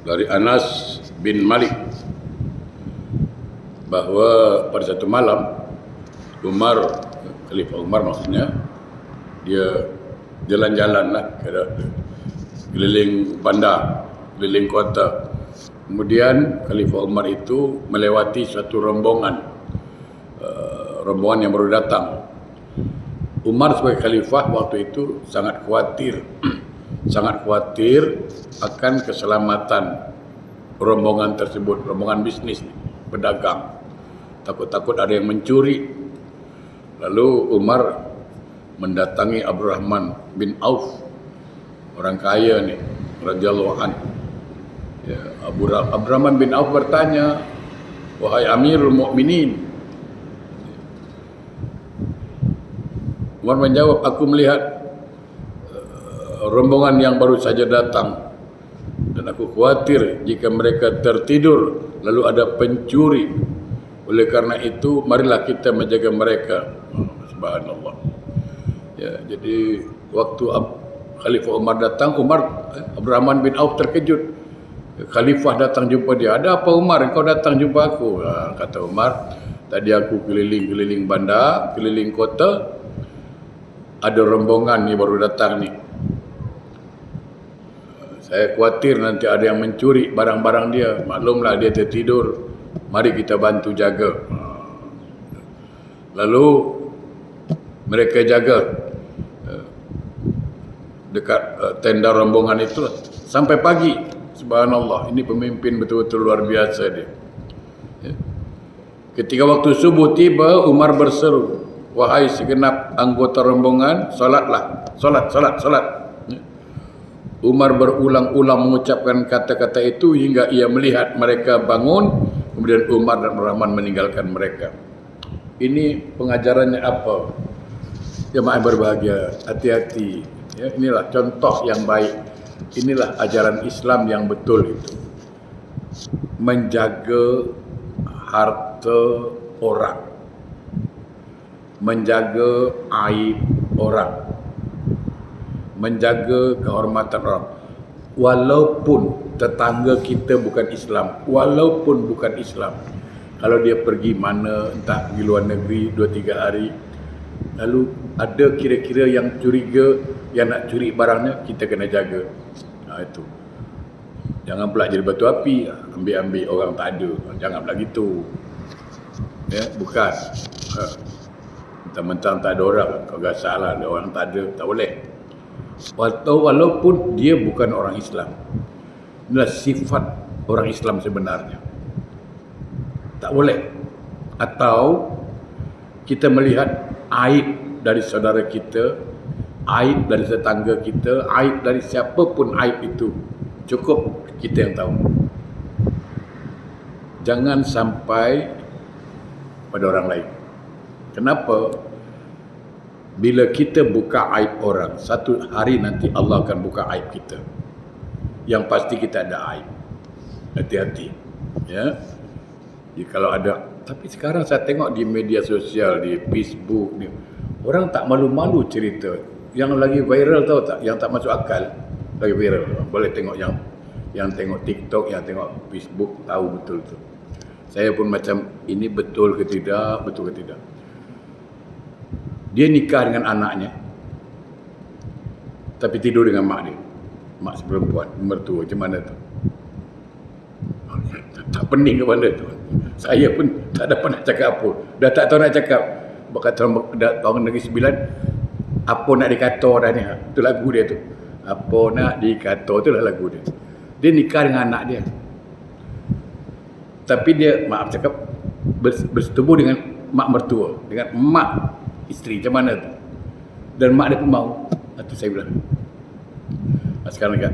dari Anas bin Malik bahwa pada satu malam Khalifah Umar maksudnya, dia jalan-jalan lah, keliling bandar, keliling kota. Kemudian Khalifah Umar itu melewati suatu rombongan yang baru datang. Umar sebagai khalifah waktu itu sangat khawatir akan keselamatan rombongan tersebut, rombongan bisnis, pedagang. Takut-takut ada yang mencuri. Lalu Umar mendatangi Abdurrahman bin Auf, orang kaya ni, radhiyallahu anhu. Ya, Abdurrahman bin Auf bertanya, "Wahai Amirul Mukminin." Umar menjawab, "Aku melihat rombongan yang baru saja datang dan aku khawatir jika mereka tertidur lalu ada pencuri. Oleh karena itu, marilah kita menjaga mereka." Subhanallah. Ya, jadi waktu Khalifah Umar datang, Abdurrahman bin Auf terkejut. Khalifah datang jumpa dia. "Ada apa Umar? Engkau datang jumpa aku?" Kata Umar, "Tadi aku keliling bandar, keliling kota. Ada rombongan ni baru datang ni. Saya khawatir nanti ada yang mencuri barang-barang dia. Maklumlah dia tertidur. Mari kita bantu jaga." Lalu mereka jaga dekat tenda rombongan itu sampai pagi. Subhanallah, ini pemimpin betul-betul luar biasa dia. Ketika waktu subuh tiba, Umar berseru, "Wahai segenap anggota rombongan, solatlah, solat. Umar berulang-ulang mengucapkan kata-kata itu hingga ia melihat mereka bangun. Kemudian Umar dan Rahman meninggalkan mereka. Ini pengajarannya apa? Jemaah berbahagia, hati-hati. Ya, inilah contoh yang baik. Inilah ajaran Islam yang betul itu. Menjaga harta orang. Menjaga aib orang. Menjaga kehormatan orang. Walaupun tetangga kita bukan Islam, kalau dia pergi mana, entah pergi luar negeri 2-3 hari, lalu ada kira-kira yang curiga, yang nak curi barangnya, kita kena jaga. Itu. Jangan pula jadi batu api, ambil-ambil orang tak ada. Jangan pula gitu. Ya, bukan. Mentang-mentang tak ada orang, kau gasak lah, ada orang tak ada, tak boleh. Walaupun dia bukan orang Islam. Inilah sifat orang Islam sebenarnya. Tak boleh. Atau kita melihat aib dari saudara kita, aib dari tetangga kita, aib dari siapapun aib itu, cukup kita yang tahu. Jangan sampai pada orang lain. Kenapa? Bila kita buka aib orang, satu hari nanti Allah akan buka aib kita. Yang pasti kita ada aib. Hati-hati. Ya. Jadi kalau ada, tapi sekarang saya tengok di media sosial, di Facebook ni, orang tak malu-malu cerita. Yang lagi viral tahu tak? Yang tak masuk akal lagi viral. Boleh tengok yang tengok TikTok, yang tengok Facebook, tahu betul tu. Saya pun macam, ini betul ke tidak? Dia nikah dengan anaknya, tapi tidur dengan mak dia. Mak seperempuan, mertua. Macam mana tu? Tak pening ke mana tu? Saya pun tak dapat nak cakap apa. Dah tak tahu nak cakap. Berkata orang Negeri Sembilan, apa nak dikata dah ni? Itu lagu dia tu. Apa nak dikata, itulah lagu dia. Dia nikah dengan anak dia. Tapi dia, maaf cakap, bersetubuh dengan mak mertua, dengan mak isteri. Macam mana tu? Dan mak dia pun mau. Itu saya bilang. Sekarang kan,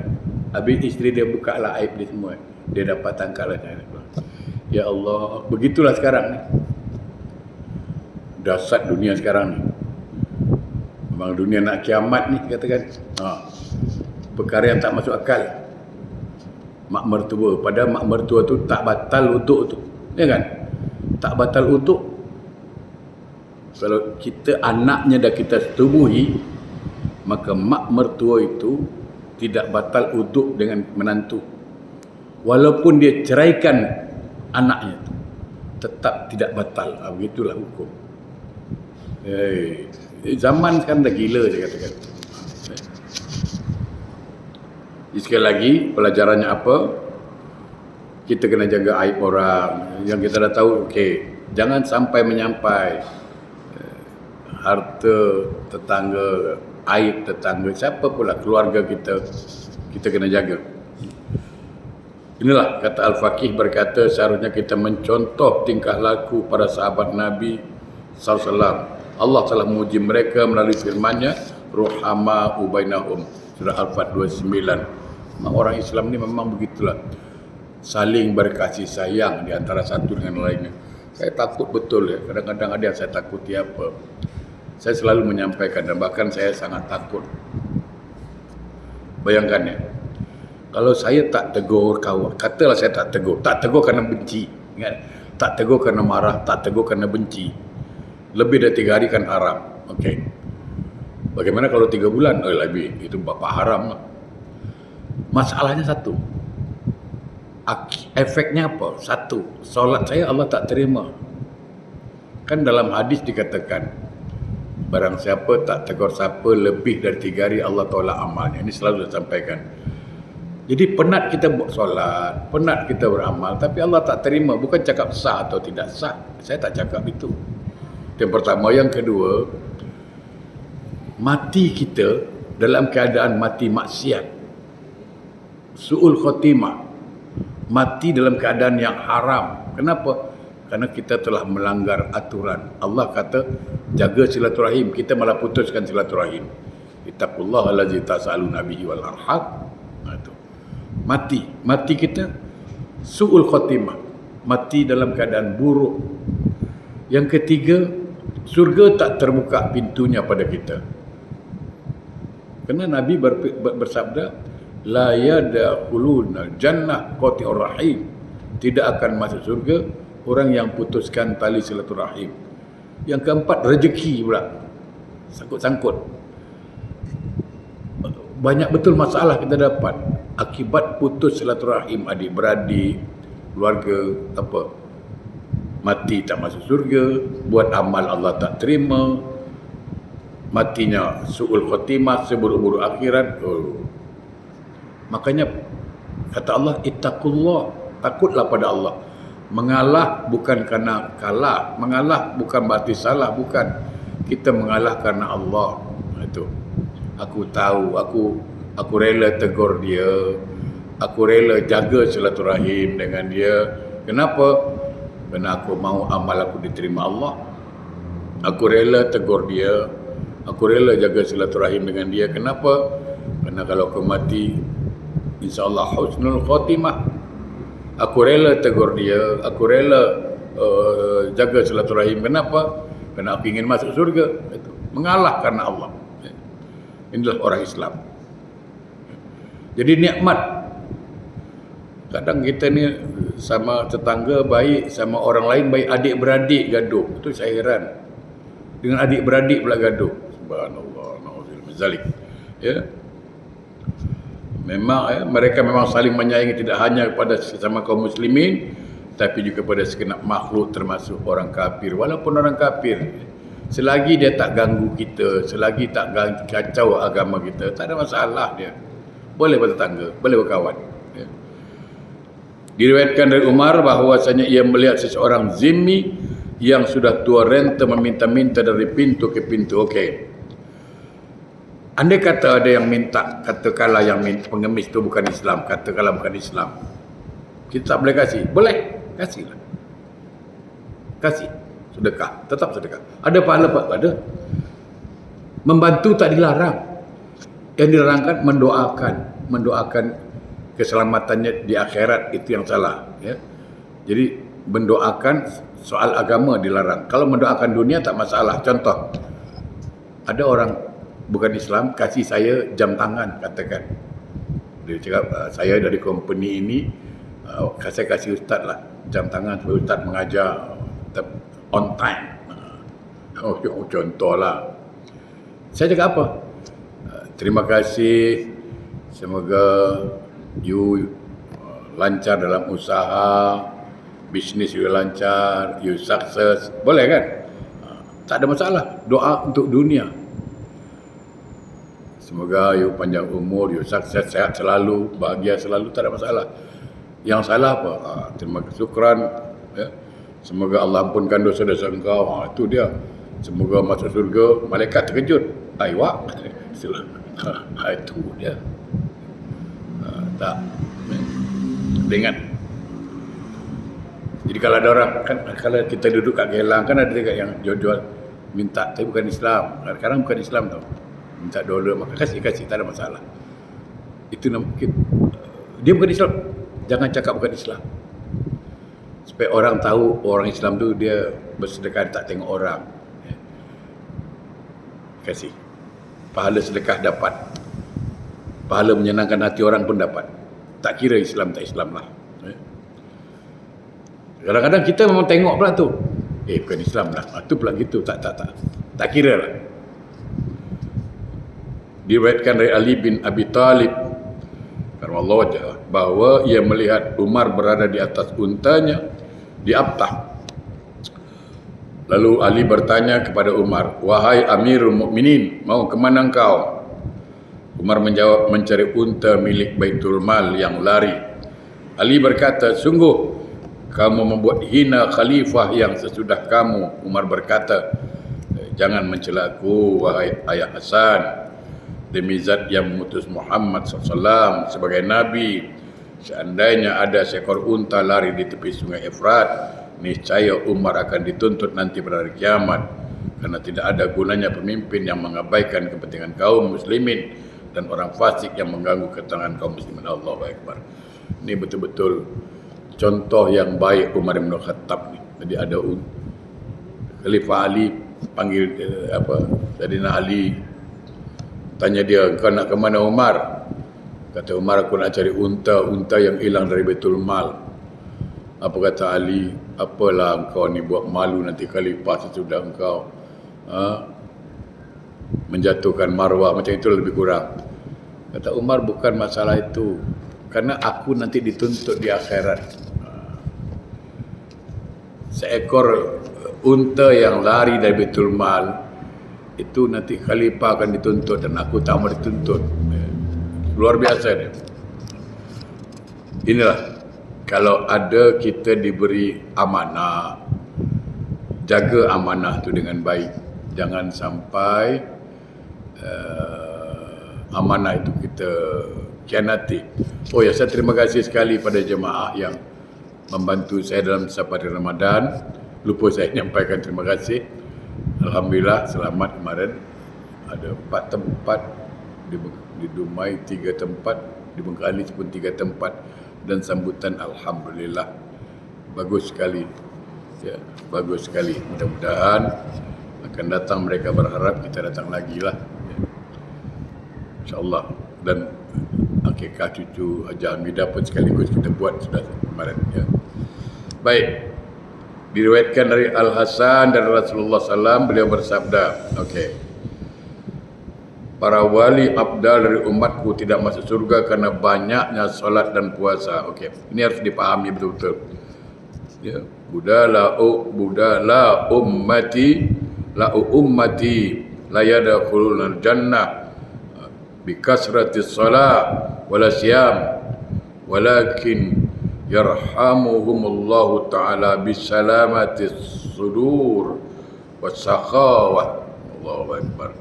habis isteri dia buka lah aib dia semua. Dia dapat tangkap lah. Ya Allah, begitulah sekarang ni. Dasar dunia sekarang ni. Memang dunia nak kiamat ni, katakan. Perkara yang tak masuk akal. Mak mertua, padahal mak mertua tu tak batal untuk tu. Ya kan? Tak batal untuk. Kalau kita anaknya dah kita setubuhi, maka mak mertua itu tidak batal uduk dengan menantu. Walaupun dia ceraikan anaknya itu, tetap tidak batal. Begitulah hukum. Zaman sekarang dah gila, saya katakan. Jadi sekali lagi, pelajarannya apa? Kita kena jaga aib orang. Yang kita dah tahu, jangan sampai menyampai harta tetangga, aib tetangga, siapa pula keluarga kita kena jaga. Inilah kata Al-Faqih berkata, seharusnya kita mencontoh tingkah laku para sahabat Nabi SAW. Allah telah menguji mereka melalui firman-Nya, ruhama'u bainahum, surah Al-Fat 29. Memang orang Islam ni memang begitulah, saling berkasih sayang di antara satu dengan lainnya. Saya takut betul ya, kadang-kadang ada yang saya takuti apa. Saya selalu menyampaikan dan bahkan saya sangat takut. Bayangkan ya, kalau saya tak tegur kawan, katalah saya tak tegur kerana benci, ingat, tak tegur kerana marah, tak tegur kerana benci, lebih dari 3 hari kan haram. Bagaimana kalau 3 bulan? Lebih, itu bapa haram lah. Masalahnya satu, efeknya apa? Satu, solat saya Allah tak terima. Kan dalam hadis dikatakan, barang siapa tak tegur siapa lebih dari 3 hari, Allah tolak amalnya. Ini selalu saya sampaikan. Jadi penat kita buat solat, penat kita beramal, tapi Allah tak terima. Bukan cakap sah atau tidak sah, saya tak cakap itu. Yang pertama. Yang kedua, mati kita dalam keadaan mati maksiat, su'ul khotimah, mati dalam keadaan yang haram. Kenapa? Karena kita telah melanggar aturan. Allah kata jaga silaturahim, kita malah putuskan silaturahim. Ittaqullaha allazi tas'aluna bihi wal arham. Itu mati kita su'ul khotimah, mati dalam keadaan buruk. Yang ketiga, surga tak terbuka pintunya pada kita. Kerana Nabi bersabda, la yadkhuluna jannah qati'ur rahim, tidak akan masuk surga orang yang putuskan tali silaturahim. Yang keempat, rezeki pula sangkut-sangkut. Banyak betul masalah kita dapat akibat putus silaturahim, adik-beradik, keluarga, mati tak masuk surga, buat amal Allah tak terima, matinya su'ul khotimah, seburuk-buruk akhirat. Makanya kata Allah, ittaqullah, takutlah pada Allah. Mengalah bukan kerana kalah, mengalah bukan berarti salah, bukan. Kita mengalah kerana Allah. Itu. Aku tahu, aku rela tegur dia, aku rela jaga silaturahim dengan dia. Kenapa? Kerana aku mahu amal aku diterima Allah. Aku rela tegur dia, aku rela jaga silaturahim dengan dia. Kenapa? Kerana kalau aku mati, insyaAllah husnul khotimah. Aku rela tegur dia, aku rela jaga silaturahim. Kenapa? Kerana aku ingin masuk surga. Itu. Mengalah kerana Allah. Inilah orang Islam. Jadi nikmat. Kadang kita ni sama tetangga baik, sama orang lain baik, adik-beradik gaduh. Itu saya heran. Dengan adik-beradik pula gaduh. Subhanallah, na'udzubillah min zalik. Ya. Memang mereka memang saling menyayangi, tidak hanya kepada sesama kaum muslimin, tapi juga kepada segenap makhluk termasuk orang kafir. Walaupun orang kafir, selagi dia tak ganggu kita, selagi tak kacau agama kita, tak ada masalah dia. Boleh bertetangga, boleh berkawan. Ya. Diriwayatkan dari Umar bahawasanya ia melihat seseorang zimmi yang sudah tua renta meminta-minta dari pintu ke pintu. Andai kata ada yang minta, katakanlah yang pengemis itu bukan Islam, katakanlah bukan Islam, kita tak boleh kasih? Boleh, kasihlah. Kasih, sedekah, tetap sedekah. Ada pahala Pak? Ada. Membantu tak dilarang. Yang dilarangkan mendoakan keselamatannya di akhirat, itu yang salah. Ya. Jadi mendoakan soal agama dilarang. Kalau mendoakan dunia tak masalah. Contoh, ada orang bukan Islam kasih saya jam tangan, katakan dia cakap saya dari company ini, saya kasih ustaz lah jam tangan supaya ustaz mengajar on time. Contoh lah. Saya cakap apa? Terima kasih Semoga you lancar dalam usaha, bisnes you lancar, you sukses. Boleh kan? Tak ada masalah. Doa untuk dunia. Semoga you panjang umur, you sukses, sehat selalu, bahagia selalu, tak ada masalah. Yang salah apa? Terima kasih, syukran. Ya. Semoga Allah ampunkan dosa-dosa engkau. Itu dia. Semoga masuk surga. Malaikat terkejut. Wak. Itu dia. Tak. Ingat. Jadi kalau ada orang, kan kalau kita duduk kat Gelang, kan ada dekat yang jual-jual minta, tapi bukan Islam. Kadang-kadang bukan Islam tau. Minta dolar, maka kasih, tak ada masalah. Itu mungkin dia bukan Islam. Jangan cakap bukan Islam. Supaya orang tahu orang Islam tu dia bersedekah, tak tengok orang. Kasih. Pahala sedekah dapat. Pahala menyenangkan hati orang pun dapat. Tak kira Islam tak Islam lah. Kadang-kadang kita memang tengok pula tu. Bukan Islam lah. Itu pula gitu. Tak kira lah. Diriwayatkan dari Ali bin Abi Talib karamallahu wajhah bahawa ia melihat Umar berada di atas untanya di Abtah. Lalu Ali bertanya kepada Umar, "Wahai Amirul Mukminin, mau ke mana engkau?" Umar menjawab, "Mencari unta milik Baitul Mal yang lari." Ali berkata, "Sungguh kamu membuat hina khalifah yang sesudah kamu." Umar berkata, "Jangan mencela aku, wahai ayah Hasan. Demi zat yang mengutus Muhammad SAW sebagai Nabi, seandainya ada seekor unta lari di tepi sungai Efrat, niscaya Umar akan dituntut nanti pada hari kiamat, karena tidak ada gunanya pemimpin yang mengabaikan kepentingan kaum muslimin dan orang fasik yang mengganggu ketenangan kaum muslimin." Allahu Akbar. Ini betul-betul contoh yang baik Umar bin Khattab ni. Jadi ada Khalifah Ali panggil Sayyidina Ali, tanya dia, "Kau nak ke mana Umar?" Kata Umar, "Aku nak cari unta yang hilang dari Baitul Mal." Apa kata Ali? "Apalah engkau ni, buat malu nanti khalifah sesudah engkau. Menjatuhkan marwah macam itu lebih kurang." Kata Umar, "Bukan masalah itu. Karena aku nanti dituntut di akhirat. Seekor unta yang lari dari Baitul Mal itu nanti khalifah akan dituntut dan aku tak mau dituntut." Luar biasa dia. Inilah, kalau ada kita diberi amanah, jaga amanah tu dengan baik. Jangan sampai amanah itu kita khianati. Oh ya, saya terima kasih sekali pada jemaah yang membantu saya dalam safari Ramadan. Lupa saya menyampaikan terima kasih. Alhamdulillah selamat kemarin. Ada 4 tempat di Dumai, 3 tempat di Bengkalis pun 3 tempat, dan sambutan alhamdulillah bagus sekali. Ya, bagus sekali. Mudah-mudahan akan datang, mereka berharap kita datang lagi lah. Ya. InsyaAllah. Dan akikah cucu Haji Hamidah pun sekaligus kita buat sudah kemarin. Ya. Baik. Diriwayatkan dari Al-Hasan dari Rasulullah SAW, beliau bersabda, para wali abdal dari umatku tidak masuk surga karena banyaknya solat dan puasa. Ini harus dipahami betul-betul. Ya, budala ummati la yadkhulul jannah bi kasratis salat wala siyam, walakin yarhamuhumullahu ta'ala bisalamatis sudur wasakhawah. Allahu Akbar.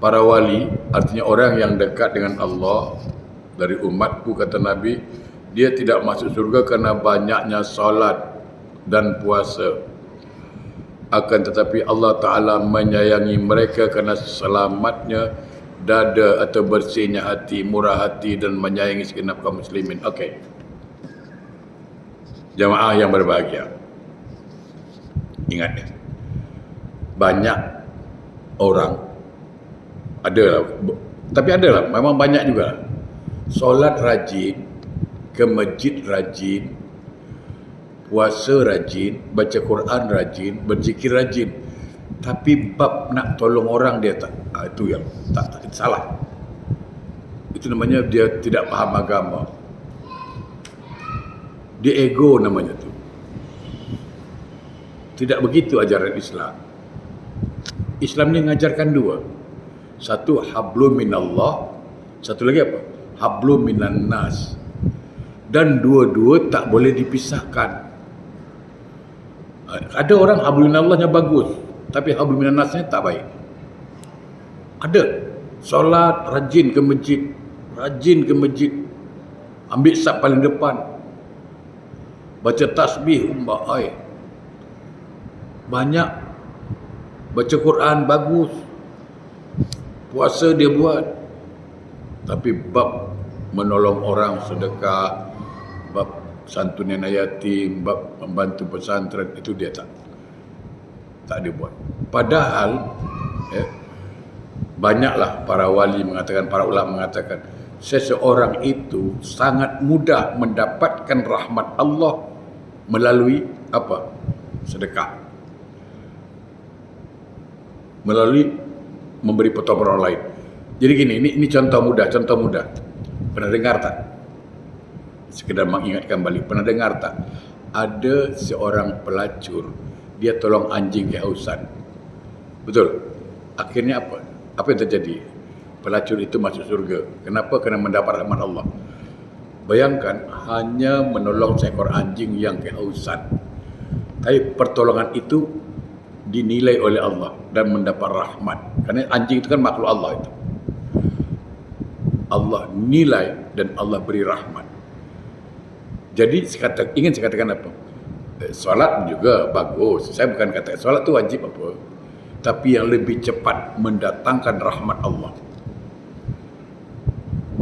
Para wali artinya orang yang dekat dengan Allah dari umatku, kata Nabi, dia tidak masuk surga karena banyaknya salat dan puasa. Akan tetapi Allah Ta'ala menyayangi mereka karena selamatnya dada atau bersihnya hati, murah hati, dan menyayangi segenap kaum muslimin. Jamaah yang berbahagia, ingat ya, banyak orang, adalah, tapi adalah, memang banyak juga, solat rajin, ke masjid rajin, puasa rajin, baca Quran rajin, berzikir rajin, tapi bab nak tolong orang dia tak, itu yang tak salah. Itu namanya dia tidak paham agama. Dia ego namanya tu. Tidak begitu ajaran Islam. Islam ni mengajarkan dua. Satu hablum minallah, satu lagi apa? Hablum minan nas. Dan dua-dua tak boleh dipisahkan. Ada orang hablum minallahnya bagus, tapi hablum minan nasnya tak baik. Ada solat rajin ke masjid, ambil saf paling depan, baca tasbih banyak, baca Quran bagus, puasa dia buat, tapi bab menolong orang, sedekah, bab santunan yatim, bab membantu pesantren, itu dia tak ada buat. Padahal banyaklah para wali mengatakan, para ulama mengatakan, seseorang itu sangat mudah mendapatkan rahmat Allah melalui apa? Sedekah. Melalui memberi pertolongan orang lain. Jadi gini, ini contoh mudah. Pernah dengar tak? Sekedar mengingatkan balik, pernah dengar tak? Ada seorang pelacur, dia tolong anjing kehausan. Betul? Akhirnya apa? Apa yang terjadi? Pelacur itu masuk surga. Kenapa? Kerana mendapat rahmat Allah. Bayangkan, hanya menolong seekor anjing yang kehausan, tapi pertolongan itu dinilai oleh Allah dan mendapat rahmat. Kerana anjing itu kan makhluk Allah itu. Allah nilai dan Allah beri rahmat. Jadi ingin saya katakan apa? Solat juga bagus. Saya bukan kata solat itu wajib apa, tapi yang lebih cepat mendatangkan rahmat Allah.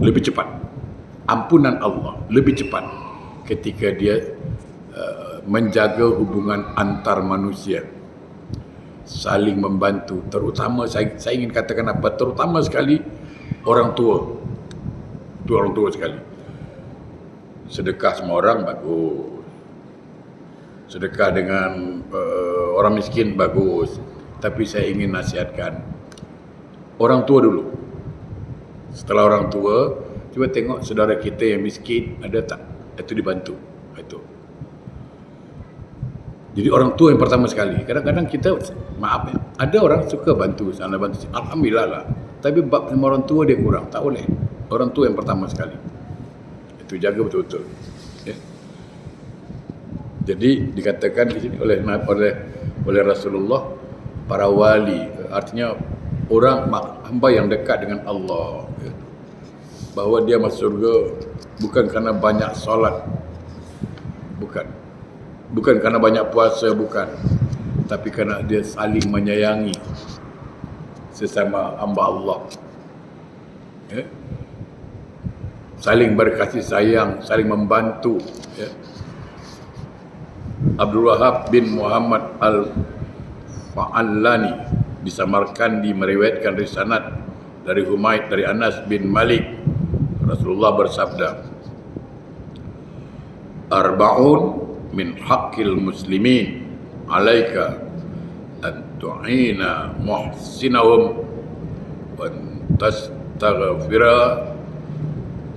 Lebih cepat. Ampunan Allah lebih cepat ketika dia menjaga hubungan antar manusia, saling membantu. Terutama saya ingin katakan apa? Terutama sekali orang tua. Itu orang tua sekali. Sedekah semua orang bagus. Sedekah dengan orang miskin bagus. Tapi saya ingin nasihatkan orang tua dulu. Setelah orang tua, cuba tengok saudara kita yang miskin ada tak? Itu dibantu. Itu. Jadi orang tua yang pertama sekali. Kadang-kadang kita, maaf ya, ada orang suka bantu sana bantu sini. Alhamdulillah lah. Tapi bab sama orang tua dia kurang. Tak boleh. Orang tua yang pertama sekali. Itu jaga betul-betul. Ya. Jadi dikatakan di sini oleh Rasulullah, para wali, artinya orang hamba yang dekat dengan Allah, ya, bahawa dia masuk surga bukan kerana banyak solat, bukan kerana banyak puasa, bukan, tapi kerana dia saling menyayangi sesama hamba Allah, ya. Saling berkasih sayang, saling membantu, ya. Abdul Wahab bin Muhammad Al-Fa'allani di Samarkandi meriwayatkan risanad dari Humaid dari Anas bin Malik, Rasulullah bersabda, arba'un min haqqil muslimin alaika an tu'ina muhsinahum wa tastaghfira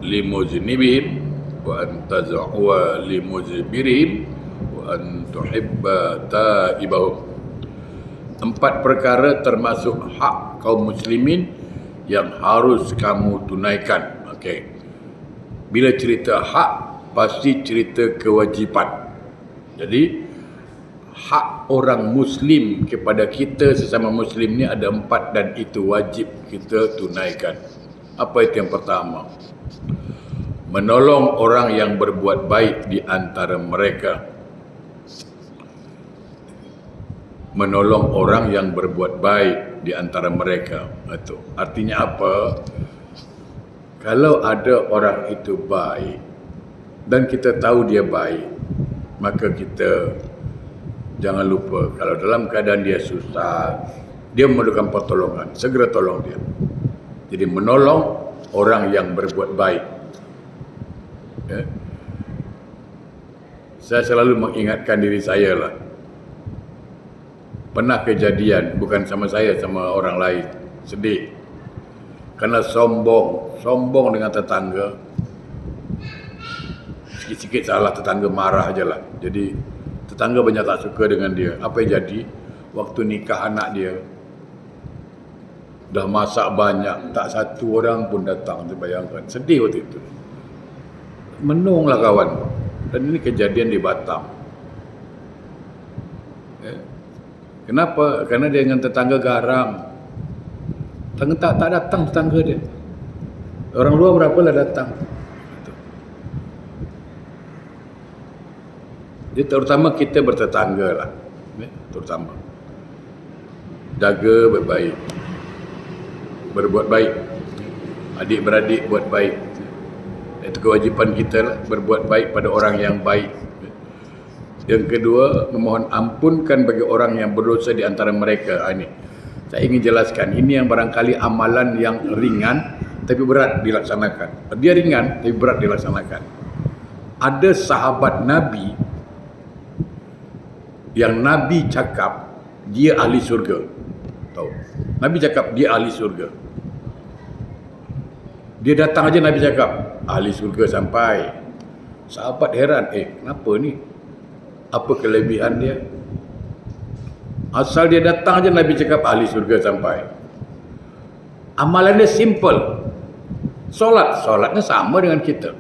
limuznibihim wa an taz'uwa limuzbirihim wa an tuhibba taibahum. 4 perkara termasuk hak kaum muslimin yang harus kamu tunaikan. Okey. Bila cerita hak, pasti cerita kewajipan. Jadi hak orang muslim kepada kita sesama muslim ni ada 4 dan itu wajib kita tunaikan. Apa itu yang pertama? Menolong orang yang berbuat baik di antara mereka. Menolong orang yang berbuat baik di antara mereka. Itu artinya apa? Kalau ada orang itu baik dan kita tahu dia baik, maka kita jangan lupa kalau dalam keadaan dia susah, dia memerlukan pertolongan, segera tolong dia. Jadi menolong orang yang berbuat baik, ya. Saya selalu mengingatkan diri saya lah. Pernah kejadian, bukan sama saya, sama orang lain, sedih. Kerana sombong dengan tetangga. Sikit-sikit salah tetangga marah je lah. Jadi tetangga banyak tak suka dengan dia. Apa yang jadi? Waktu nikah anak dia, dah masak banyak, tak satu orang pun datang. Bayangkan, sedih waktu itu. Menunglah kawan. Dan ini kejadian di Batam. Kenapa? Kerana dia dengan tetangga garang. Tetangga tak datang tetangga dia. Orang luar berapalah datang. Jadi terutama kita bertetangga lah. Terutama. Jaga baik-baik. Berbuat baik. Adik-beradik buat baik. Itu kewajipan kita lah. Berbuat baik pada orang yang baik. Yang kedua, memohon ampunkan bagi orang yang berdosa di antara mereka. Ini saya ingin jelaskan. Ini yang barangkali amalan yang ringan tapi berat dilaksanakan. Dia ringan tapi berat dilaksanakan. Ada sahabat Nabi yang Nabi cakap dia ahli surga. Tahu? Nabi cakap dia ahli surga. Dia datang aja Nabi cakap ahli surga sampai. Sahabat heran, kenapa ni? Apa kelebihan dia? Asal dia datang aja Nabi cakap ahli surga sampai. Amalan dia simple. Solatnya sama dengan kita.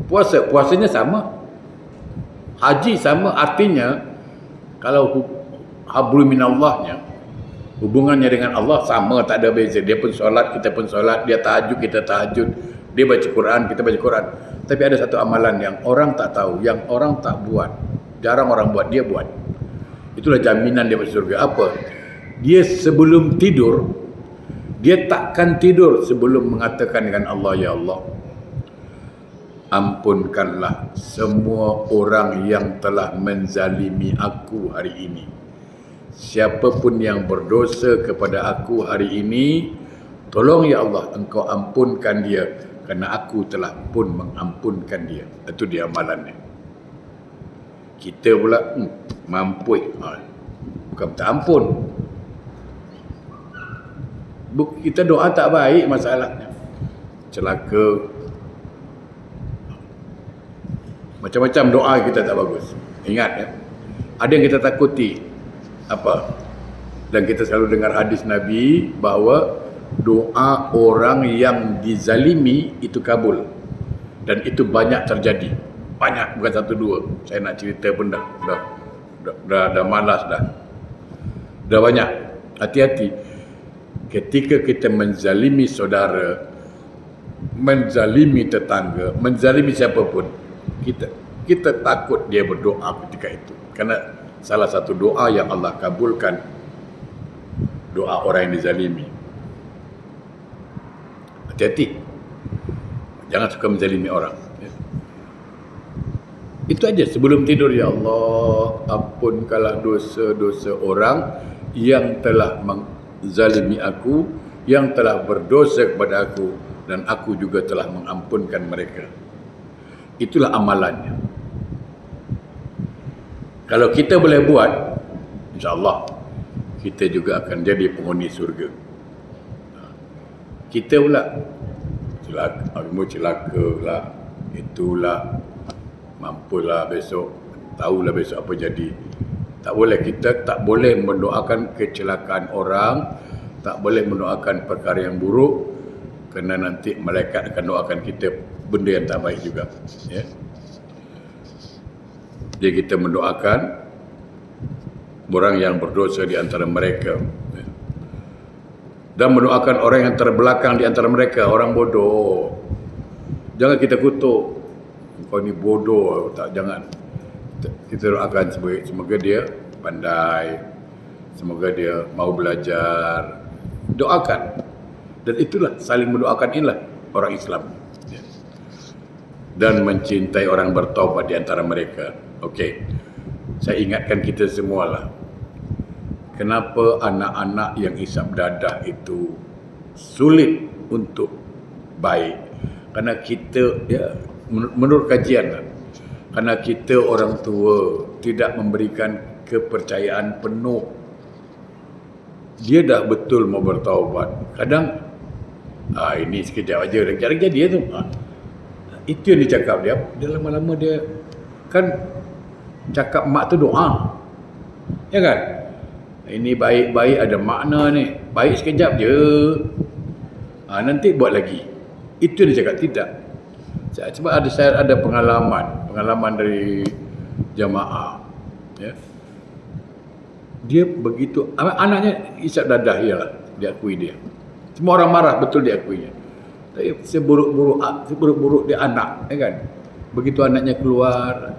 Puasanya sama. Haji sama, artinya kalau hablum minallahnya, hubungannya dengan Allah sama, tak ada beza. Dia pun solat, kita pun solat. Dia tahajud, kita tahajud. Dia baca Quran, kita baca Quran. Tapi ada satu amalan yang orang tak tahu, yang orang tak buat, jarang orang buat, dia buat. Itulah jaminan dia masuk surga. Apa? Dia sebelum tidur, dia takkan tidur sebelum mengatakan dengan Allah, ya Allah, ampunkanlah semua orang yang telah menzalimi aku hari ini. Siapapun yang berdosa kepada aku hari ini, tolong ya Allah, engkau ampunkan dia, kerana aku telah pun mengampunkan dia. Itu dia amalannya. Kita pula mampu, bukan tak ampun. Kita doa tak baik masalahnya. Celaka, macam-macam doa kita tak bagus. Ingat ya, ada yang kita takuti. Apa? Dan kita selalu dengar hadis Nabi bahawa doa orang yang dizalimi itu kabul. Dan itu banyak terjadi. Banyak, bukan satu dua. Saya nak cerita pun dah malas dah. Dah banyak. Hati-hati. Ketika kita menzalimi saudara, menzalimi tetangga, menzalimi siapapun, kita takut dia berdoa ketika itu. Kerana salah satu doa yang Allah kabulkan, doa orang yang dizalimi. Hati-hati. Jangan suka menzalimi orang. Itu aja sebelum tidur, ya Allah, ampunkanlah dosa-dosa orang yang telah menzalimi aku, yang telah berdosa kepada aku, dan aku juga telah mengampunkan mereka. Itulah amalannya. Kalau kita boleh buat, insya-Allah kita juga akan jadi penghuni surga. Kita pula celaka lah, itulah, mampulah besok, tahulah besok apa jadi. Tak boleh, kita tak boleh mendoakan kecelakaan orang, tak boleh mendoakan perkara yang buruk, kerana nanti malaikat akan doakan kita benda yang tak baik juga, ya. Jadi kita mendoakan orang yang berdosa di antara mereka, ya. Dan mendoakan orang yang terbelakang di antara mereka, orang bodoh. Jangan kita kutuk, kau ni bodoh, tak, jangan. Kita doakan semoga dia pandai, semoga dia mau belajar. Doakan. Dan itulah saling mendoakan, inilah orang Islam. Dan mencintai orang bertaubat di antara mereka. Okey. Saya ingatkan kita semualah. Kenapa anak-anak yang hisap dadah itu sulit untuk baik? Kerana kita, ya, menurut kajian lah, kerana kita orang tua tidak memberikan kepercayaan penuh dia dah betul mau bertaubat. Kadang ini sekejap aja, lagi dia tu. Itu yang dia cakap dia lama-lama dia kan cakap mak tu doa. Ya kan? Ini baik-baik ada makna ni. Baik sekejap je. Nanti buat lagi. Itu dia cakap tidak. Sebab saya ada pengalaman dari jamaah. Ya. Dia begitu, anaknya isap dadah, ialah diakui dia. Semua orang marah, betul diakuinya. Tapi seburuk-buruk dia anak, ya kan? Begitu anaknya keluar,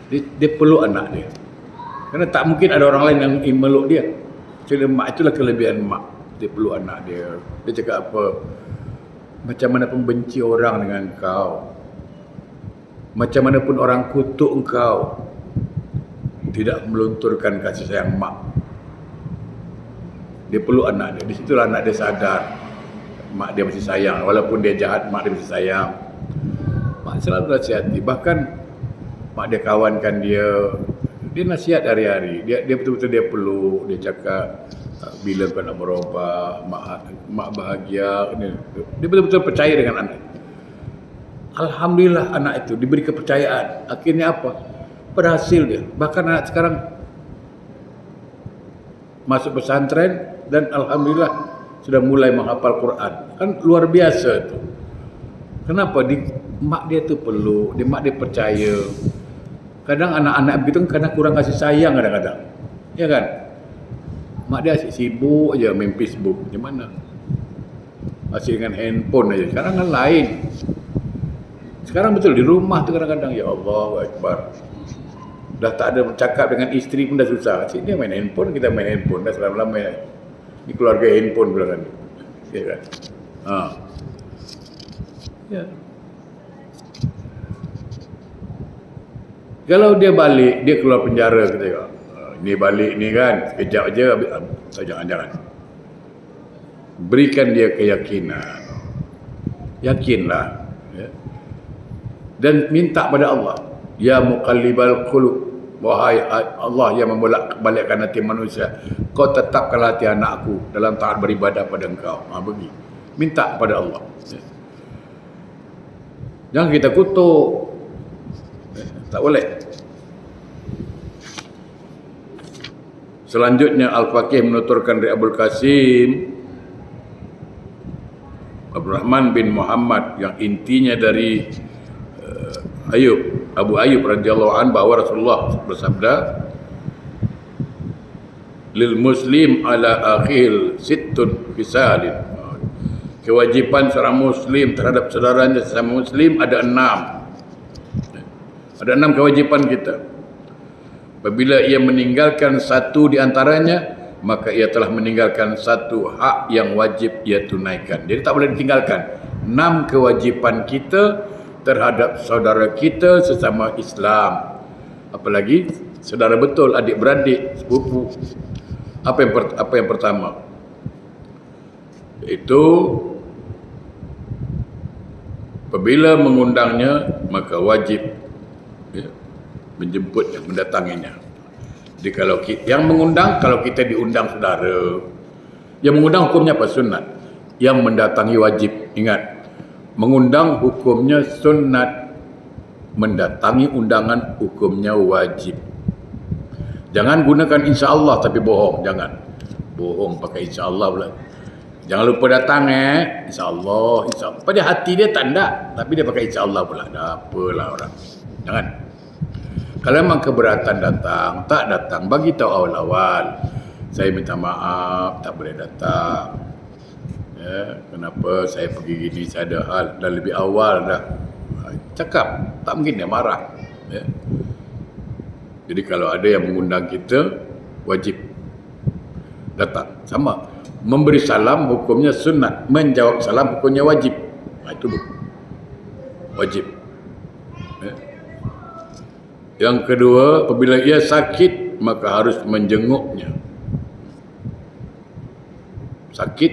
dia peluk anak dia. Kerana tak mungkin ada orang lain yang meluk dia. Jadi mak, itulah kelebihan mak. Dia peluk anak dia. Dia cakap apa? Macam mana pun benci orang dengan kau, macam mana pun orang kutuk engkau, tidak melunturkan kasih sayang mak. Dia peluk anak dia. Di situlah anak dia sadar mak dia masih sayang. Walaupun dia jahat, mak dia masih sayang. Mak selalu nasihati. Bahkan mak dia kawankan dia nasihat hari-hari. Dia betul-betul dia peluk. Dia cakap, bila kau nak berubah, mak bahagia. Dia betul-betul percaya dengan anak. Alhamdulillah anak itu diberi kepercayaan. Akhirnya apa? Berhasil dia. Bahkan anak sekarang masuk pesantren dan alhamdulillah sudah mulai menghafal Quran. Kan luar biasa tu. Kenapa? Mak dia tu peluk, mak dia percaya. Kadang anak-anak begitu kadang kurang kasih sayang kadang-kadang. Ya kan? Mak dia asyik sibuk aja main Facebook. Macam mana? Asyik dengan handphone aja. Sekarang kan lain. Sekarang betul di rumah tu kadang-kadang, ya Allah Akbar. Dah tak ada bercakap dengan isteri pun dah susah. Asyik dia main handphone, kita main handphone. Dah selama-lama ya. Ini keluarga handphone pula kan. Ya kan? Ya. Kalau dia balik, dia keluar penjara kita tengok. Ini balik ni kan, sekejap aja jangan-jangan. Berikan dia keyakinan. Yakinlah, ya. Dan minta pada Allah, ya muqallibal qulub, wahai Allah yang membolak-balikkan hati manusia, kau tetapkanlah hati anakku dalam taat beribadah pada engkau. Begini. Minta pada Allah. Ya. Jangan kita kutuk. Tak boleh. Selanjutnya Al-Faqih menuturkan dari Abul Qasim Abdul Rahman bin Muhammad yang intinya dari Abu Ayyub radhiyallahu an, bahawa Rasulullah bersabda, lil muslim ala akhil sittun fisalin. Kewajipan seorang muslim terhadap saudaranya sesama muslim ada 6. Ada 6 kewajipan kita. Apabila ia meninggalkan satu di antaranya, maka ia telah meninggalkan satu hak yang wajib ia tunaikan. Jadi tak boleh ditinggalkan 6 kewajipan kita terhadap saudara kita sesama Islam. Apalagi saudara betul, adik-beradik, sepupu. Apa yang pertama? Itu apabila mengundangnya, maka wajib menjemputnya, mendatanginya. Jadi kalau yang mengundang, kalau kita diundang saudara, yang mengundang hukumnya apa? Sunat. Yang mendatangi wajib. Ingat, mengundang hukumnya sunat, mendatangi undangan hukumnya wajib. Jangan gunakan insya-Allah tapi bohong, jangan. Bohong pakai insya-Allah pula. Jangan lupa datang insya-Allah, insya-Allah. Pada hati dia tanda, tapi dia pakai insya-Allah pula. Dah apalah orang. Jangan. Kalau memang keberatan datang, tak datang, bagi tahu awal-awal. Saya minta maaf, tak boleh datang. Ya, kenapa saya pergi gini, saya ada hal, dah lebih awal dah. Cakap, tak mungkin dia marah. Ya. Jadi kalau ada yang mengundang kita, wajib datang. Sama, memberi salam hukumnya sunat, menjawab salam hukumnya wajib. Itu wajib. Ya. Yang kedua, apabila ia sakit, maka harus menjenguknya. Sakit,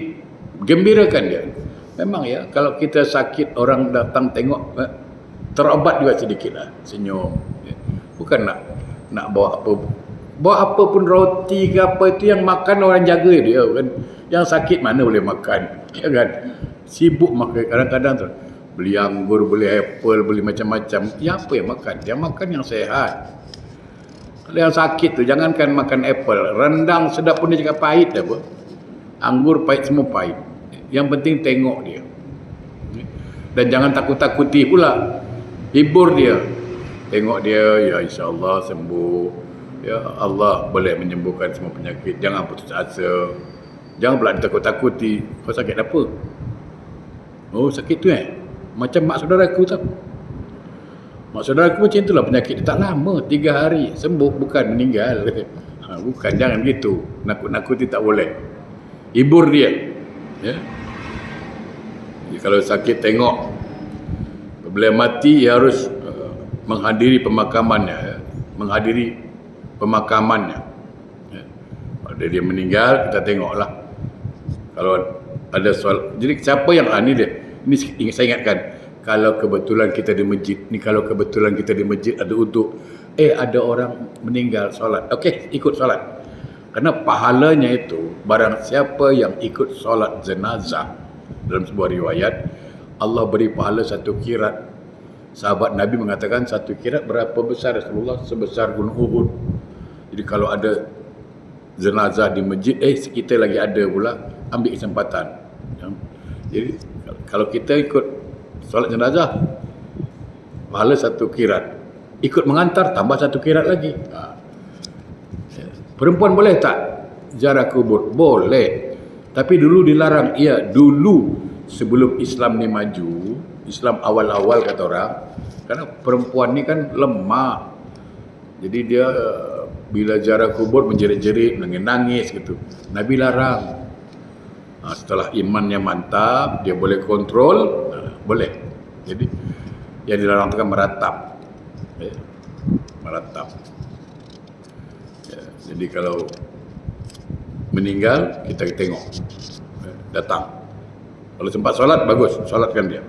gembirakan dia. Memang ya, kalau kita sakit, orang datang tengok, terobat juga sedikit lah, senyum. Bukan nak bawa apa Bawa apa pun roti ke apa itu yang makan orang jaga dia kan. Yang sakit mana boleh makan, ya kan? Sibuk makan kadang-kadang tu. Beli anggur, beli apple, beli macam-macam. Ya apa yang makan? Dia makan yang sehat. Kalau yang sakit tu jangankan makan apple, rendang sedap pun dia cakap pahit apa. Anggur pahit, semua pahit. Yang penting tengok dia. Dan jangan takut-takuti pula. Hibur dia. Tengok dia, ya insya-Allah sembuh. Ya Allah boleh menyembuhkan semua penyakit. Jangan putus asa. Jangan pula ditakut-takuti. Kau sakit apa? Oh sakit tu macam mak saudara aku tau. Mak saudara aku macam itulah penyakit dia. Tak lama, 3 hari sembuh, bukan meninggal. Bukan, jangan gitu. Nakut-nakuti tak boleh. Hibur dia. Ya. Jadi, kalau sakit tengok. Bila mati ia harus menghadiri pemakamannya. Ya. Menghadiri pemakamannya. Ya. Kalau dia meninggal, kita tengoklah. Kalau ada soal. Jadi siapa yang ini dia? Ini saya ingatkan. Kalau kebetulan kita di masjid, ni kalau kebetulan kita di masjid ada uduk, ada orang meninggal solat. Okey, ikut solat. Kerana pahalanya itu, barang siapa yang ikut solat jenazah dalam sebuah riwayat, Allah beri pahala 1 kirat. Sahabat Nabi mengatakan 1 kirat berapa besar Rasulullah? Sebesar gunung Uhud. Jadi kalau ada jenazah di masjid, kita lagi ada pula, ambil kesempatan. Jadi kalau kita ikut solat jenazah, pahala 1 kirat. Ikut mengantar, tambah 1 kirat lagi. Perempuan boleh tak ziarah kubur? Boleh. Tapi dulu dilarang. Ya, dulu sebelum Islam ni maju, Islam awal-awal kata orang, kerana perempuan ni kan lemah. Jadi dia bila ziarah kubur menjerit-jerit, nangis-nangis gitu. Nabi larang. Setelah imannya mantap, dia boleh kontrol, boleh. Jadi yang dilarang itu kan meratap. Meratap. Jadi kalau meninggal, kita tengok. Datang. Kalau sempat solat, bagus. Solatkan dia.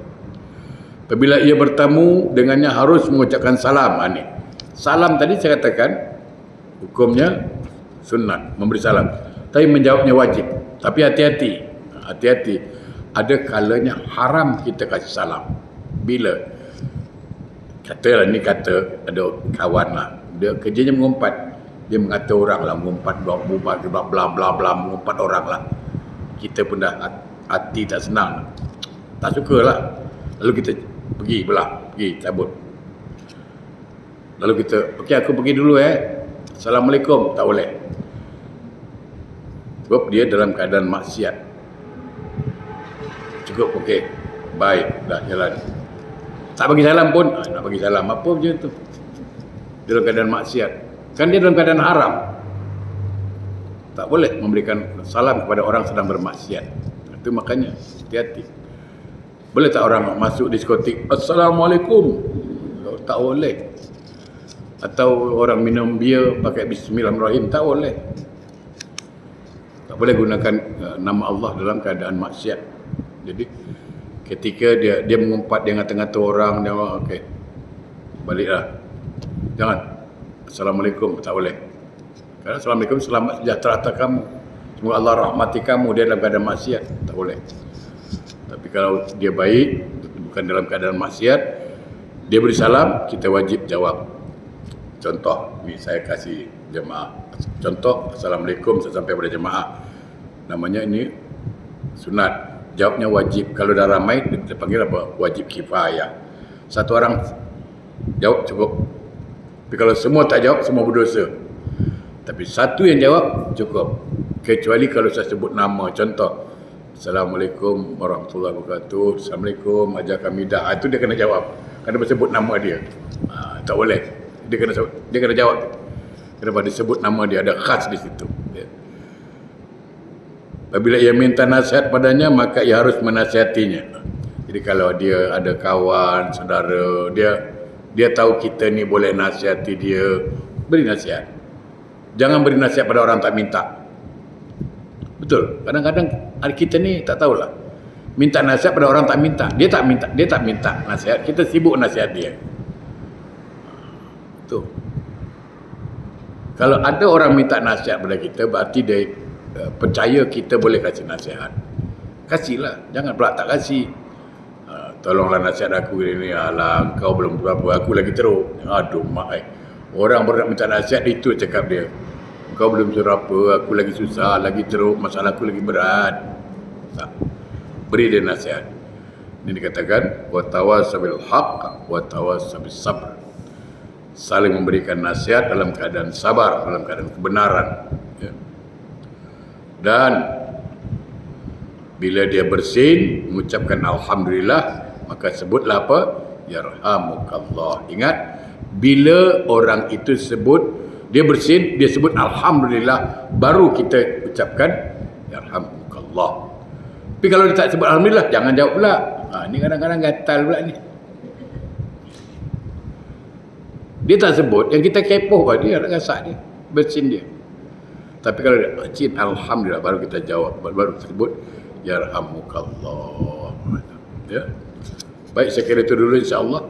Apabila ia bertamu, dengannya harus mengucapkan salam. Ini. Salam tadi saya katakan, hukumnya sunat, memberi salam. Tapi menjawabnya wajib. Tapi hati-hati. Hati-hati. Ada kalanya haram kita kasih salam. Bila? Katalah ni kata, ada kawan lah. Dia kerjanya mengumpat. Dia mengata orang lah, mengumpat bla bla bla, mengumpat orang lah. Kita pun dah hati tak senang. Tak suka lah. Lalu kita pergi cabut. Lalu kita, okey aku pergi dulu Assalamualaikum. Tak boleh. Sebab dia dalam keadaan maksiat. Cukup, okey. Baik, dah jalan. Tak bagi salam pun, nak bagi salam apa je tu. Dalam keadaan maksiat. Kan dia dalam keadaan haram. Tak boleh memberikan salam kepada orang sedang bermaksiat. Itu makanya hati-hati. Boleh tak orang masuk diskotik, Assalamualaikum? Tak boleh. Atau orang minum bir pakai Bismillahirrahmanirrahim, tak boleh. Tak boleh gunakan nama Allah dalam keadaan maksiat. Jadi ketika dia mengumpat, dia ngata-ngata orang, dia okey. Baliklah. Jangan. Assalamualaikum, tak boleh. Kerana Assalamualaikum, selamat sejahtera atas kamu. Semoga Allah rahmati kamu, dia dalam keadaan maksiat. Tak boleh. Tapi kalau dia baik, bukan dalam keadaan maksiat, dia beri salam, kita wajib jawab. Contoh, ni saya kasih jemaah. Contoh, Assalamualaikum sampai pada jemaah. Namanya ini sunat. Jawabnya wajib. Kalau dah ramai, kita panggil apa? Wajib kifayah. Satu orang jawab cukup. Tapi kalau semua tak jawab, semua berdosa. Tapi satu yang jawab, cukup. Kecuali kalau saya sebut nama. Contoh, Assalamualaikum warahmatullahi wabarakatuh. Assalamualaikum, ajar kami dah. Itu dia kena jawab. Kerana sebut nama dia. Tak boleh. Dia kena jawab. Kenapa disebut nama dia, ada khas di situ. Apabila ia minta nasihat padanya, maka ia harus menasihatinya. Jadi kalau dia ada kawan, saudara, dia tahu kita ni boleh nasihati dia, beri nasihat. Jangan beri nasihat pada orang tak minta. Betul. Kadang-kadang kita ni tak tahulah. Minta nasihat pada orang tak minta. Dia tak minta nasihat. Kita sibuk nasihat dia. Tuh. Kalau ada orang minta nasihat pada kita, berarti dia percaya kita boleh kasih nasihat. Kasihlah, jangan pula tak kasih. Tolonglah nasihat aku ni. Alah, kau belum berapa, aku lagi teruk. Aduh mak. Orang berat minta nasihat, itu cakap dia. Kau belum berapa, aku lagi susah, lagi teruk, masalah aku lagi berat. Tak. Beri dia nasihat. Ini dikatakan wa tawasabil haqq wa tawasabil sabr. Saling memberikan nasihat dalam keadaan sabar, dalam keadaan kebenaran. Ya. Dan bila dia bersin, mengucapkan alhamdulillah, maka sebutlah apa? Yarhamukallah. Ingat, bila orang itu sebut, dia bersin, dia sebut alhamdulillah, baru kita ucapkan yarhamukallah. Tapi kalau dia tak sebut alhamdulillah, jangan jawab pula. Ni kadang-kadang gatal pula ni. Dia tak sebut, yang kita kepoh pada dia, nak gasak dia, bersin dia. Tapi kalau dia bersin alhamdulillah, baru kita jawab, baru sebut yarhamukallah. Ya. Baik, saya kira itu dulu insya-Allah.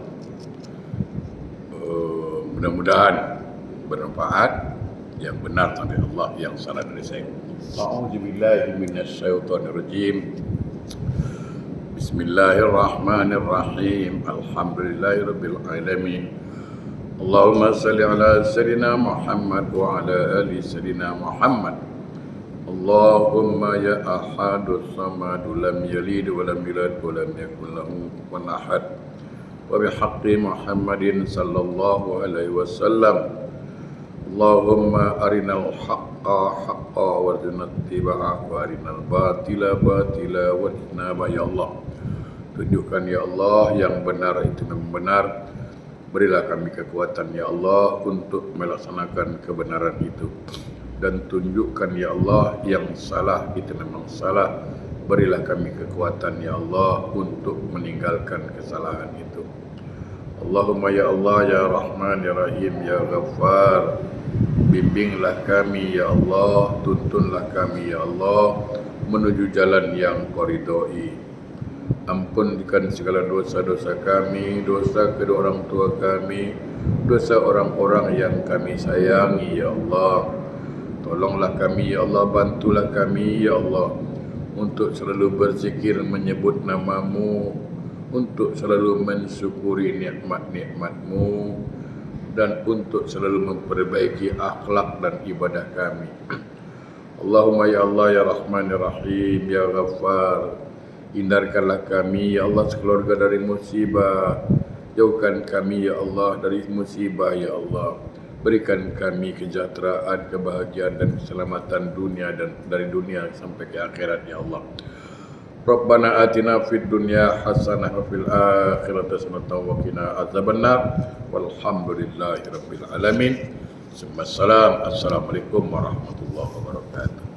Mudah-mudahan bermanfaat, yang benar dari Allah, yang salah dari saya. A'udzubillahi minasyaitonirrajim. Bismillahirrahmanirrahim. Alhamdulillahirabbil alamin. Allahumma salli ala sayyidina Muhammad wa ala ali sayyidina Muhammad. Allahumma ya ahadus samadu lam yalid wa lam yulad wa lam yakul lahu kufuwan ahad. Wa bihaqqi Muhammadin sallallahu alaihi wasallam. Allahumma arinal haqqa haqqa warzuqna ittiba'ah wa arinal batila batila warzuqna ya Allah. Tunjukkan ya Allah yang benar itu memang benar. Berilah kami kekuatan ya Allah untuk melaksanakan kebenaran itu. Dan tunjukkan ya Allah yang salah itu memang salah. Berilah kami kekuatan ya Allah untuk meninggalkan kesalahan itu. Allahumma ya Allah ya Rahman ya Rahim ya Ghaffar. Bimbinglah kami ya Allah, tuntunlah kami ya Allah menuju jalan yang Kau ridhoi. Ampunkan segala dosa-dosa kami, dosa kedua orang tua kami, dosa orang-orang yang kami sayangi ya Allah. Tolonglah kami ya Allah, bantulah kami ya Allah untuk selalu berzikir menyebut nama-Mu, untuk selalu mensyukuri nikmat-nikmat-Mu, dan untuk selalu memperbaiki akhlak dan ibadah kami. Allahumma ya Allah ya Rahman ya Rahim ya Ghaffar. Hindarkanlah kami ya Allah sekeluarga dari musibah. Jauhkan kami ya Allah dari musibah ya Allah. Berikan kami kesejahteraan, kebahagiaan dan keselamatan dunia dan dari dunia sampai ke akhirat ya Allah. Rabbana atina fid dunya hasanah wa fil akhirati hasanah wa qina adzabannar. Walhamdulillahirabbil alamin. Assalamualaikum warahmatullahi wabarakatuh.